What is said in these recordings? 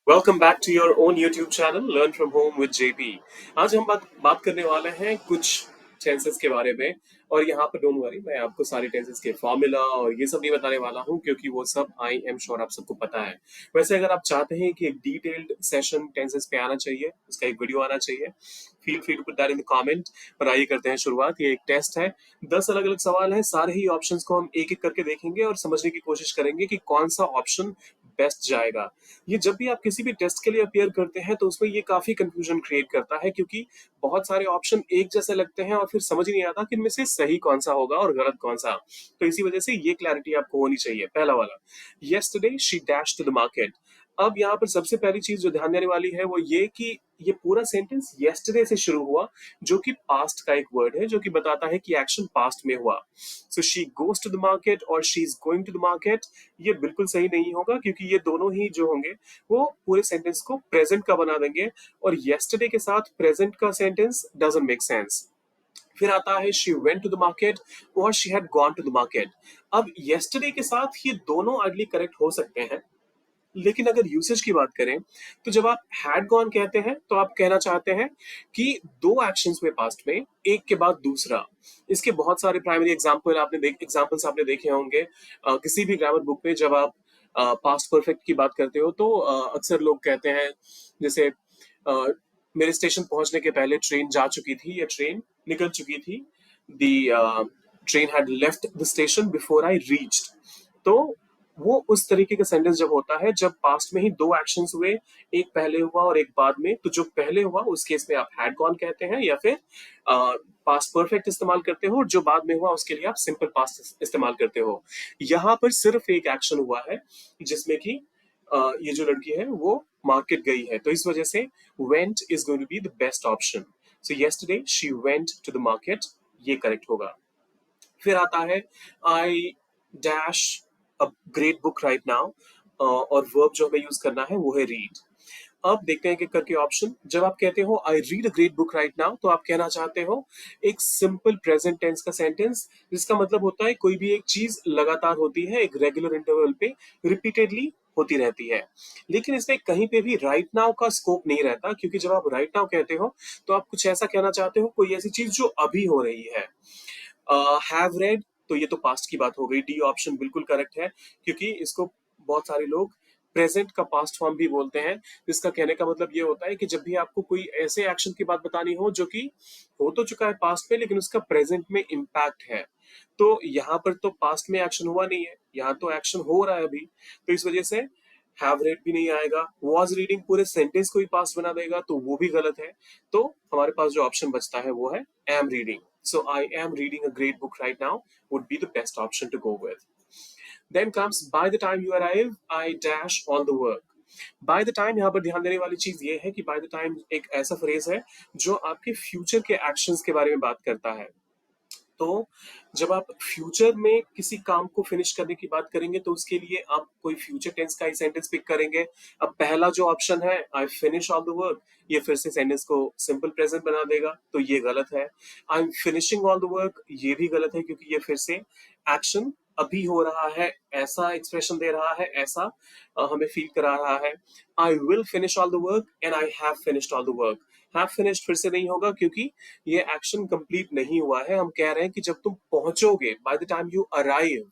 Welcome back to your own YouTube channel learn from home with JP. आज हम बात करने वाले हैं कुछ टेंसेस के बारे में। और यहाँ पर डोंट वरी, मैं आपको सारे टेंसेस के फॉर्मूला और ये सब नहीं बताने वाला हूँ क्योंकि वो सब आई एम श्योर आप सबको पता है। वैसे अगर आप चाहते हैं कि एक डिटेल्ड सेशन टेंसेस पे आना चाहिए, उसका एक वीडियो आना चाहिए, feel free to put that in the comment. पर आइए करते हैं शुरुआत। ये एक टेस्ट है, 10 अलग अलग सवाल हैं, सारे ही ऑप्शंस को हम एक एक करके देखेंगे और समझने की कोशिश करेंगे कि कौन सा ऑप्शन बेस्ट जाएगा। ये जब भी आप किसी भी टेस्ट के लिए अपियर करते हैं तो उसमें ये काफी कंफ्यूजन क्रिएट करता है क्योंकि बहुत सारे ऑप्शन एक जैसे लगते हैं और फिर समझ ही नहीं आता कि इनमें से सही कौन सा होगा और गलत कौन सा। तो इसी वजह से ये क्लैरिटी आपको होनी चाहिए। पहला वाला, yesterday she dash to the market. अब यहाँ पर सबसे पहली चीज जो ध्यान देने वाली है वो ये कि ये पूरा सेंटेंस यस्टरडे से शुरू हुआ, जो कि पास्ट का एक वर्ड है जो कि बताता है कि एक्शन पास्ट में हुआ। So she goes to the market और she is going to the market, ये बिल्कुल सही नहीं होगा क्योंकि ये दोनों ही जो होंगे वो पूरे सेंटेंस को प्रेजेंट का बना देंगे और yesterday के साथ प्रेजेंट का सेंटेंस डजंट मेक सेंस। फिर आता है she went to the market और she had gone to the market। अब yesterday के साथ ये दोनों आइडली करेक्ट हो सकते हैं, लेकिन अगर यूसेज की बात करें तो जब आप हैड गॉन कहते हैं तो आप कहना चाहते हैं कि दो एक्शंस में पास्ट में एक के बाद दूसरा। इसके बहुत सारे प्राइमरी एग्जांपल्स आपने देखे होंगे किसी भी ग्रामर बुक में। जब आप पास्ट परफेक्ट की बात करते हो तो अक्सर लोग कहते हैं, जैसे मेरे स्टेशन पहुंचने के पहले ट्रेन जा चुकी थी या ट्रेन निकल चुकी थी। The train had left the station before I reached. तो वो उस तरीके का सेंटेंस जब होता है जब पास्ट में ही दो एक्शंस हुए, एक पहले हुआ और एक बाद में, तो जो पहले हुआ उस केस में आप हैड गॉन कहते हैं या फिर पास्ट परफेक्ट इस्तेमाल करते हो, और जो बाद में हुआ उसके लिए आप सिंपल पास्ट इस्तेमाल करते हो। यहाँ पर सिर्फ एक एक्शन हुआ है जिसमें कि ये जो लड़की है वो मार्केट गई है, तो इस वजह से went is going to be the best option. So yesterday she went to the market, ये करेक्ट होगा। फिर आता है I dash a great book right now, और वर्ब जो हमें यूज करना है वो है रीड। अब देखते हैं कि करके ऑप्शन। जब आप कहते हो I read a great book right now तो आप कहना चाहते हो एक सिंपल प्रेजेंट टेंस का सेंटेंस, जिसका मतलब होता है कोई भी एक चीज लगातार होती है, एक रेगुलर इंटरवल पे रिपीटेडली होती रहती है। लेकिन इसमें कहीं पे भी राइट नाउ का स्कोप नहीं रहता, क्योंकि जब आप राइट नाउ कहते हो तो आप कुछ ऐसा कहना चाहते हो, कोई ऐसी चीज जो अभी हो रही है। हैव रेड, तो ये तो पास्ट की बात हो गई, डी ऑप्शन बिल्कुल करेक्ट है, क्योंकि इसको बहुत सारे लोग प्रेजेंट का पास्ट फॉर्म भी बोलते हैं। जिसका कहने का मतलब ये होता है कि जब भी आपको कोई ऐसे एक्शन की बात बतानी हो जो कि हो तो चुका है पास्ट में लेकिन उसका प्रेजेंट में इम्पैक्ट है, तो यहाँ पर तो पास्ट में एक्शन हुआ नहीं है, यहाँ तो एक्शन हो रहा है अभी, तो इस वजह से हैव रेड भी नहीं आएगा। वॉज रीडिंग पूरे सेंटेंस को ही पास्ट बना देगा तो वो भी गलत है। तो हमारे पास जो ऑप्शन बचता है वो है am reading. So I am reading a great book right now would be the best option to go with. Then comes by the time you arrive, I dash all the work. By the time, यहाँ पर ध्यान देने वाली चीज ये है कि by the time एक ऐसा फ्रेज है जो आपके फ्यूचर के एक्शंस के बारे में बात करता है। तो जब आप फ्यूचर में किसी काम को फिनिश करने की बात करेंगे तो उसके लिए आप कोई फ्यूचर टेंस का ही सेंटेंस पिक करेंगे। अब पहला जो ऑप्शन है I finish all the work, ये फिर से सेंटेंस को सिंपल प्रेजेंट बना देगा, तो ये गलत है। I M finishing all the work, ये भी गलत है क्योंकि ये फिर से एक्शन अभी हो रहा है, ऐसा एक्सप्रेशन दे रहा है, ऐसा हमें फील करा रहा है। आई will finish all the work and I have finished all the work, have finished फिर से नहीं होगा क्योंकि ये एक्शन कंप्लीट नहीं हुआ है। हम कह रहे हैं कि जब तुम पहुंचोगे, by the time you arrive,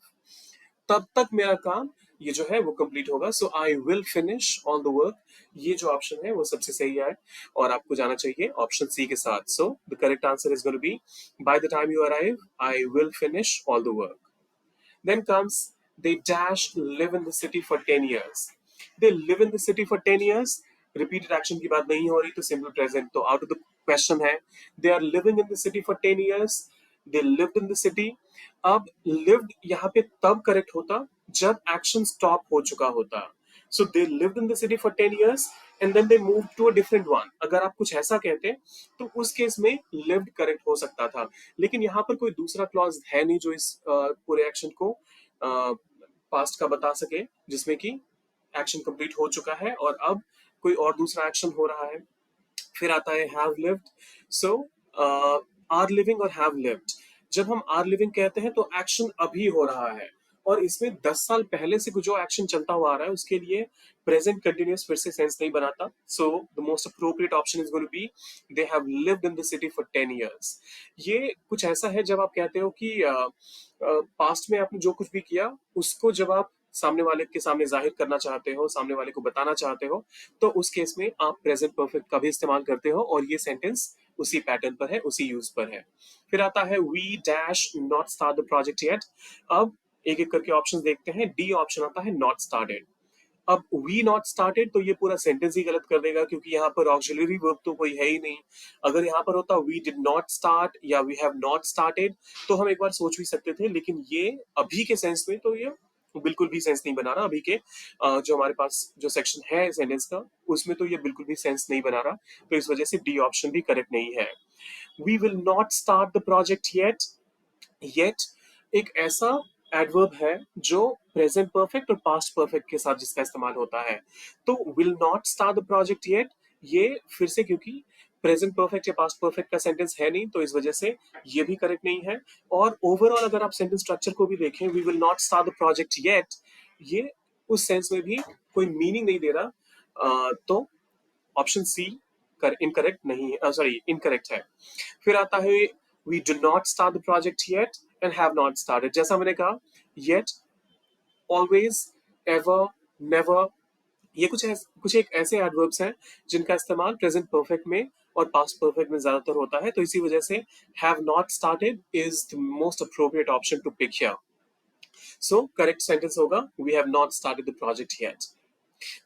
तब तक मेरा काम ये जो है वो कंप्लीट होगा। So I will finish on the work, ये जो ऑप्शन है वो सबसे सही है और आपको जाना चाहिए ऑप्शन सी के साथ। So the correct answer is going to be by the time you arrive I will finish all the work. Then comes they dash live in the city for 10 years. They live in the city for 10 years. Repeated action की बात नहीं हो रही तो simple present तो out of the question है। They are living in the city for 10 years. They lived in the city. अब lived यहाँ पे तब करेक्ट होता जब एक्शन स्टॉप हो चुका होता। So they lived in the city for 10 years and then they moved to a different one. अगर आप कुछ ऐसा कहते तो उस केस में lived करेक्ट हो सकता था, लेकिन यहाँ पर कोई दूसरा क्लॉज है नहीं जो इस पूरे एक्शन को पास्ट का बता सके, जिसमें कि एक्शन कंप्लीट हो चुका है और अब कोई और दूसरा एक्शन हो रहा है। फिर आता है have lived. So are living और हैव लिव्ड, जब हम आर लिविंग कहते हैं तो एक्शन अभी हो रहा है और इसमें 10 साल पहले से जो एक्शन चलता हुआ आ रहा है उसके लिए प्रेजेंट कंटिन्यूअस फिर से सेंस नहीं बनाता. So the most appropriate option is going to be they have lived in the city for 10 years. ये कुछ ऐसा है जब आप कहते हो कि पास्ट में आपने जो कुछ भी किया उसको जब आप सामने वाले के सामने जाहिर करना चाहते हो, सामने वाले को बताना चाहते हो, तो उस केस में आप प्रेजेंट परफेक्ट का भी इस्तेमाल करते हो और ये सेंटेंस उसी पैटर्न पर है, उसी यूज पर है. फिर आता है we dash not start the project yet. अब एक एक करके ऑप्शन देखते हैं. डी ऑप्शन आता है नॉट स्टार्टेड. अब वी नॉट स्टार्टेड तो ये पूरा सेंटेंस ही गलत कर देगा क्योंकि यहाँ पर ऑक्सिलरी वर्ब तो कोई है ही नहीं. अगर यहाँ पर होता वी डिड नॉट स्टार्ट या वी हैव नॉट स्टार्टेड तो हम एक बार सोच भी सकते थे, लेकिन ये अभी के सेंस में तो ये बिल्कुल भी सेंस नहीं बना रहा. अभी के जो हमारे पास जो सेक्शन है सेंटेंस का उसमें तो ये बिल्कुल भी सेंस नहीं बना रहा. तो इस वजह से डी ऑप्शन भी करेक्ट नहीं है. We will not start the project yet. Yet एक ऐसा एडवर्ब है जो प्रेजेंट परफेक्ट और पास्ट परफेक्ट के साथ जिसका इस्तेमाल होता है. तो will not start the project yet ये फिर से क्योंकि प्रेजेंट परफेक्ट या पास्ट परफेक्ट का सेंटेंस है नहीं तो इस वजह से ये भी करेक्ट नहीं है. और ओवरऑल अगर आप सेंटेंस स्ट्रक्चर को भी देखें we will not start the project yet ये उस सेंस में भी कोई मीनिंग नहीं दे रहा. तो ऑप्शन सी इनकरेक्ट नहीं है, सॉरी इनकरेक्ट है. फिर आता है we do not start the project yet and have not started. जैसा मैंने कहा yet, always, ever, never ये कुछ एक ऐसे एडवर्ब्स हैं जिनका इस्तेमाल प्रेजेंट परफेक्ट में और पास्ट परफेक्ट में ज्यादातर होता है. तो इसी वजह से have not started is the most appropriate option to pick here. So correct sentence होगा we have not started the project yet.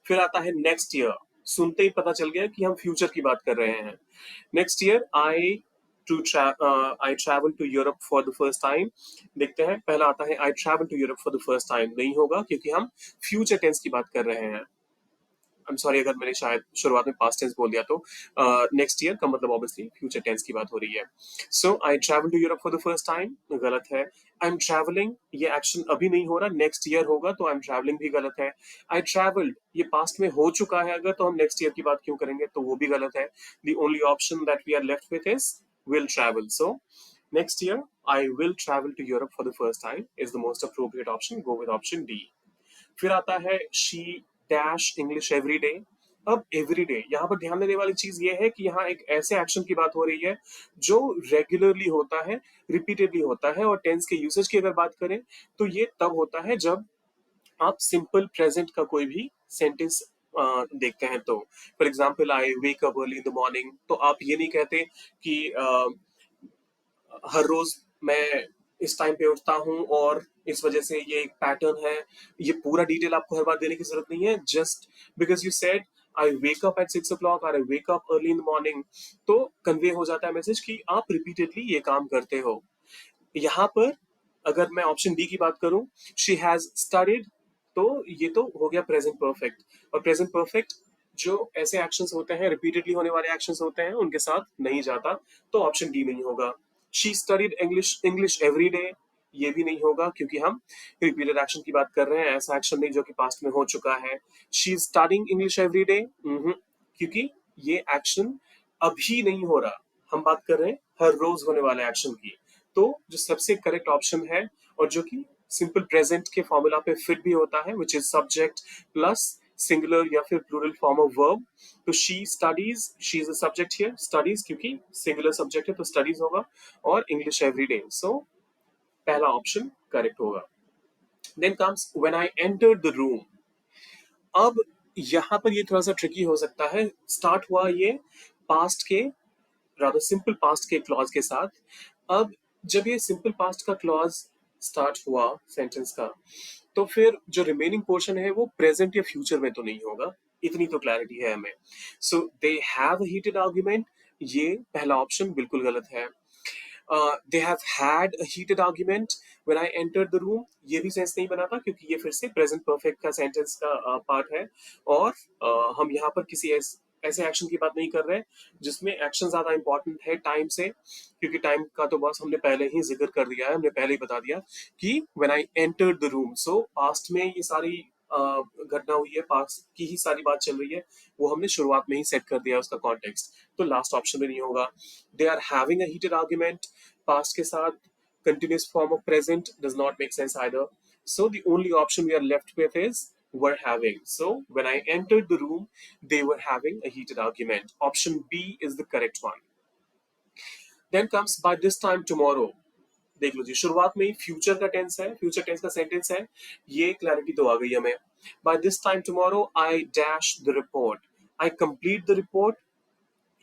फिर आता है नेक्स्ट ईयर. सुनते ही पता चल गया कि हम फ्यूचर की बात कर रहे हैं. Next year I travel to Europe for the first time. देखते हैं. पहला आता है I travel to Europe for the first time. नहीं होगा क्योंकि हम फ्यूचर टेंस की बात कर रहे हैं. आई एम सॉरी अगर मैंने शायद शुरुआत में पास्ट टेंस बोल दिया तो नेक्स्ट ईयर का मतलब ऑब्वियसली फ्यूचर टेंस की बात हो रही है. So I travel to Europe for the first time गलत है. आई एम ट्रैवलिंग ये एक्शन अभी नहीं हो रहा, नेक्स्ट ईयर होगा तो आई एम ट्रैवलिंग भी गलत है. आई ट्रैवल्ड ये पास्ट में हो चुका है अगर तो हम नेक्स्ट ईयर की बात क्यों करेंगे, तो वो भी गलत है. The only option that we are left with is will travel. So next year I will travel to Europe for the first time is the most appropriate option. Go with option D. फिर आता है she dash English every day. अब every day यहाँ पर ध्यान देने वाली चीज ये है कि यहाँ एक ऐसे एक्शन की बात हो रही है जो रेगुलरली होता है, रिपीटेडली होता है. और टेंस के यूसेज की अगर बात करें तो ये तब होता है जब आप सिंपल प्रेजेंट का कोई भी सेंटेंस देखते हैं. तो for example I wake up early in the morning तो आप ये नहीं कहते कि हर रोज मैं इस टाइम पे उठता हूँ और इस वजह से ये एक पैटर्न है. ये पूरा डिटेल आपको हर बार देने की जरूरत नहीं है. Just because you said I wake up at 6 o'clock और I wake up early in the morning तो कन्वे हो जाता है मैसेज कि आप रिपीटेडली ये काम करते हो. यहाँ पर अगर मैं ऑप्शन डी की बात करूं शी हैज स्टडीड तो ये तो हो गया प्रेजेंट परफेक्ट. और प्रेजेंट परफेक्ट जो ऐसे एक्शंस होते हैं रिपीटेडली होने वाले एक्शंस होते हैं उनके साथ नहीं जाता. तो ऑप्शन डी नहीं होगा. She studied English every day ये भी नहीं होगा क्योंकि हम रिपीटेड एक्शन की बात कर रहे हैं, ऐसा एक्शन नहीं जो कि पास्ट में हो चुका है. She is studying English every day क्योंकि ये एक्शन अभी नहीं हो रहा, हम बात कर रहे हैं हर रोज होने वाले एक्शन की. तो जो सबसे करेक्ट ऑप्शन है और जो कि सिंपल प्रेजेंट के फॉर्मूला पे फिट भी होता है which is subject plus singular या फिर प्लूरल फॉर्म ऑफ वर्ब. तो she studies she is a subject here studies क्योंकि सिंगुलर सब्जेक्ट है तो स्टडीज होगा और इंग्लिश एवरीडे. सो पहला ऑप्शन करेक्ट होगा. Then comes when I entered the room. अब यहाँ पर ये थोड़ा सा ट्रिकी हो सकता है. स्टार्ट हुआ ये पास्ट के rather सिंपल पास्ट के क्लॉज के साथ. अब जब ये सिंपल पास्ट का क्लॉज स्टार्ट हुआ सेंटेंस का तो फिर जो रिमेनिंग पोर्शन है वो प्रेजेंट या फ्यूचर में तो नहीं होगा, इतनी तो क्लैरिटी है हमें. सो दे हैव हीटेड आर्ग्यूमेंट ये पहला ऑप्शन बिल्कुल गलत है. They have had a heated argument when I entered the room ये भी सेंस नहीं बनाता क्योंकि ये फिर से प्रेजेंट परफेक्ट का सेंटेंस का पार्ट है. और हम यहाँ पर किसी ऐसे एक्शन की बात नहीं कर रहे जिसमें एक्शन ज्यादा इंपॉर्टेंट है टाइम से, क्योंकि टाइम का तो बस हमने पहले ही जिक्र कर दिया है, हमने पहले ही बता दिया कि when I entered the room. So past में ये सारी घटना हुई है, पास्ट की ही सारी बात चल रही है, वो हमने शुरुआत में ही सेट कर दिया उसका कॉन्टेक्स्ट. तो लास्ट ऑप्शन में नहीं होगा. They are having a heated argument past के साथ continuous form of present does not make sense either. So the only option we are left with is were having. So when I entered the room, they were having a heated argument. Option B is the correct one. Then comes by this time tomorrow. देख लो जी, शुरुआत में ही future का tense है, future tense का sentence है, ये क्लैरिटी तो आ गई हमें. By this time tomorrow I dash the report, I complete the report,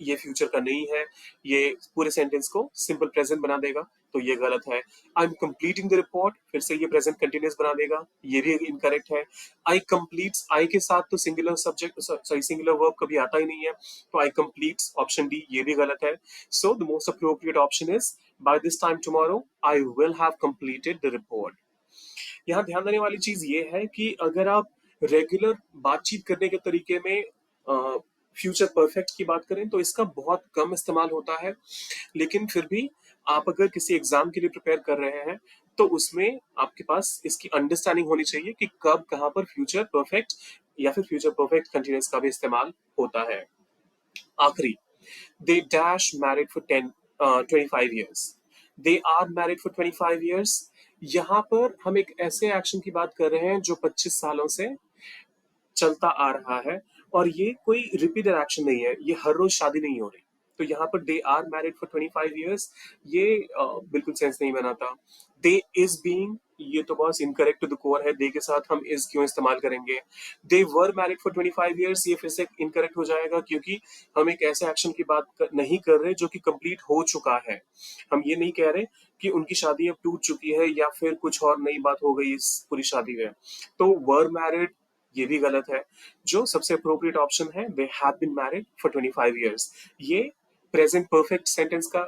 ये फ्यूचर का नहीं है, ये पूरे सेंटेंस को सिंपल प्रेजेंट बना देगा, तो ये गलत है. I M completing the report, फिर से ये प्रेजेंट कंटिन्यूस बना देगा, ये भी इनकरेक्ट है. आई कंप्लीट्स, आई के साथ तो singular subject, sorry singular verb कभी आता ही नहीं है, तो आई कंप्लीट्स ऑप्शन डी ये भी गलत है. सो the most appropriate option is by this time tomorrow I will have completed the report. यहाँ ध्यान देने वाली चीज ये है कि अगर आप रेगुलर बातचीत करने के तरीके में फ्यूचर परफेक्ट की बात करें तो इसका बहुत कम इस्तेमाल होता है, लेकिन फिर भी आप अगर किसी एग्जाम के लिए प्रिपेयर कर रहे हैं तो उसमें आपके पास इसकी अंडरस्टैंडिंग होनी चाहिए कि कब कहाँ पर फ्यूचर परफेक्ट या फिर फ्यूचर परफेक्ट कंटिन्यूस का भी इस्तेमाल होता है. आखिरी, they dash married for 25 years. They are married for 25 years. यहाँ पर हम एक ऐसे एक्शन की बात कर रहे हैं जो 25 सालों से चलता आ रहा है, और ये कोई रिपीटेड एक्शन नहीं है, ये हर रोज शादी नहीं हो रही. तो यहाँ पर they are married for 25 years, ये बिल्कुल सेंस नहीं बनाता. दे इज बीइंग, ये तो बहुत इनकरेक्ट टू द कोर है, दे के साथ हम इज क्यों इस्तेमाल करेंगे. दे वर मैरिड फॉर 25 years, ये फिर से इनकरेक्ट हो जाएगा, क्योंकि हम एक ऐसे एक्शन की बात नहीं कर रहे जो कि कंप्लीट हो चुका है. हम ये नहीं कह रहे कि उनकी शादी अब टूट चुकी है या फिर कुछ और नई बात हो गई इस पूरी शादी में. तो वर मैरिड ये भी गलत है. जो सबसे अप्रोप्रिएट ऑप्शन है, they have been married for 25 years. ये प्रेजेंट परफेक्ट सेंटेंस का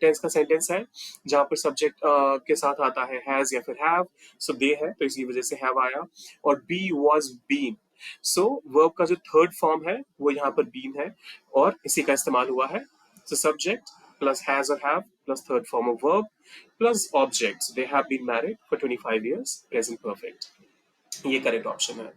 टेंस का सेंटेंस है, जहां पर सब्जेक्ट के साथ आता है हैज या फिर हैव. सो दे है तो इसी वजह से हैव आया. और be was been, so verb का जो थर्ड फॉर्म है वो यहाँ पर बीन है और इसी का इस्तेमाल हुआ है. सो सब्जेक्ट प्लस हैज और have plus third form of verb plus object, they have been married for 25 years, present perfect. ये करेक्ट ऑप्शन है.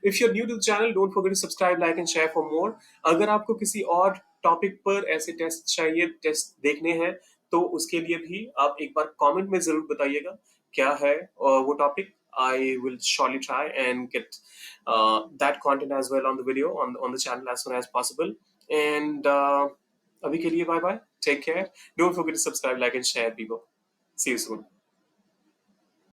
If you are new to the channel, don't forget to subscribe, like and share for more. अगर आपको किसी और topic पर ऐसे test चाहिए, test देखने हैं, तो उसके लिए भी आप एक बार कमेंट में जरूर बताइएगा क्या है वो topic. I will surely try and get that content as well on the video on the channel as soon as possible. And अभी के लिए bye bye. Take care. Don't forget to subscribe, like and share, people. See you soon.